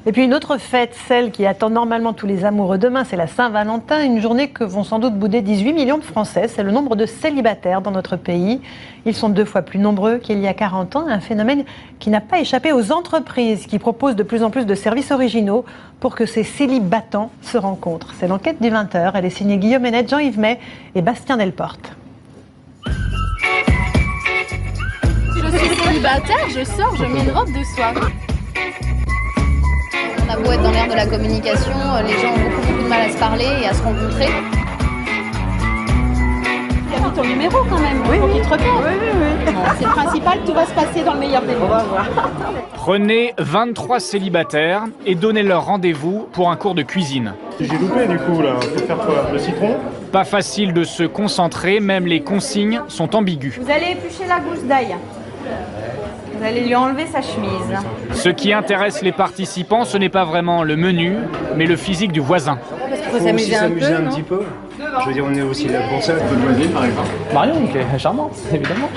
Et puis une autre fête, celle qui attend normalement tous les amoureux demain, c'est la Saint-Valentin, une journée que vont sans doute bouder 18 millions de Français. C'est le nombre de célibataires dans notre pays. Ils sont 2 fois plus nombreux qu'il y a 40 ans, un phénomène qui n'a pas échappé aux entreprises qui proposent de plus en plus de services originaux pour que ces célibatants se rencontrent. C'est l'enquête du 20h. Elle est signée Guillaume Hennet, Jean-Yves May et Bastien Delporte. Je suis célibataire, je sors, je mets une robe de soie. On a beau être dans l'ère de la communication, les gens ont beaucoup de mal à se parler et à se rencontrer. Tu as mis ton numéro quand même, Oui, pour qu'il te repère. Oui. Bon, c'est le principal, tout va se passer dans le meilleur des mondes. On va voir. Prenez 23 célibataires et donnez-leur rendez-vous pour un cours de cuisine. J'ai loupé du coup là, faut faire quoi? Le citron? Pas facile de se concentrer, même les consignes sont ambiguës. Vous allez éplucher la gousse d'ail. Vous allez lui enlever sa chemise. Ce qui intéresse les participants, ce n'est pas vraiment le menu, mais le physique du voisin. Faut s'amuser un peu, non ? petit peu. Je veux dire, on est aussi là pour ça. Votre voisine par exemple? Marion, qui est charmante, évidemment.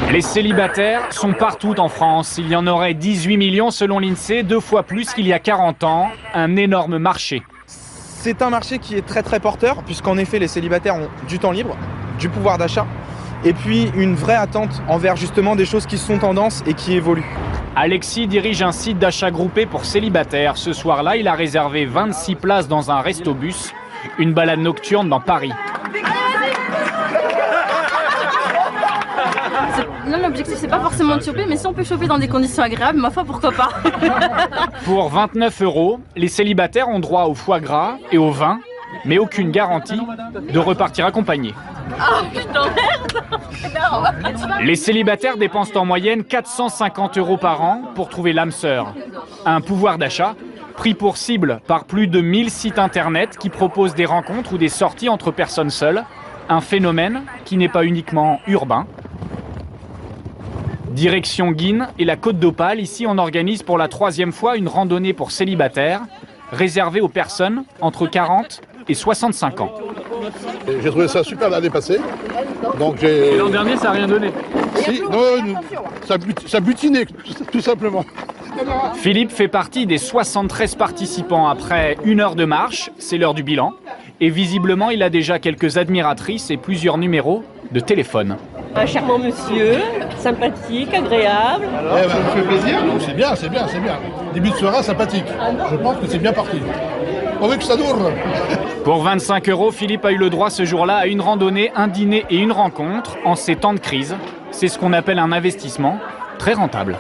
Les célibataires sont partout en France. Il y en aurait 18 millions selon l'INSEE, 2 fois plus qu'il y a 40 ans. Un énorme marché. C'est un marché qui est très très porteur, puisqu'en effet les célibataires ont du temps libre, du pouvoir d'achat, et puis une vraie attente envers justement des choses qui sont tendances et qui évoluent. Alexis dirige un site d'achat groupé pour célibataires. Ce soir-là, il a réservé 26 places dans un resto-bus, une balade nocturne dans Paris. Là, l'objectif, c'est pas forcément de choper, mais si on peut choper dans des conditions agréables, ma foi, pourquoi pas. Pour 29 €, les célibataires ont droit au foie gras et au vin, mais aucune garantie de repartir accompagnés. Les célibataires dépensent en moyenne 450 € par an pour trouver l'âme sœur. Un pouvoir d'achat pris pour cible par plus de 1000 sites internet qui proposent des rencontres ou des sorties entre personnes seules. Un phénomène qui n'est pas uniquement urbain. Direction Guînes et la Côte d'Opale. Ici, on organise pour la 3e fois une randonnée pour célibataires réservée aux personnes entre 40 et 65 ans. J'ai trouvé ça super l'année passée. Donc L'an dernier, ça n'a rien donné. Si, non, ça butinait, tout simplement. Philippe fait partie des 73 participants. Après 1 heure de marche, c'est l'heure du bilan. Et visiblement, il a déjà quelques admiratrices et plusieurs numéros de téléphone. Un charmant monsieur, sympathique, agréable. Ça vous fait plaisir? C'est bien, c'est bien, c'est bien. Début de soirée sympathique. Je pense que c'est bien parti. On veut que ça dure. Pour 25 €, Philippe a eu le droit ce jour-là à une randonnée, un dîner et une rencontre en ces temps de crise. C'est ce qu'on appelle un investissement très rentable.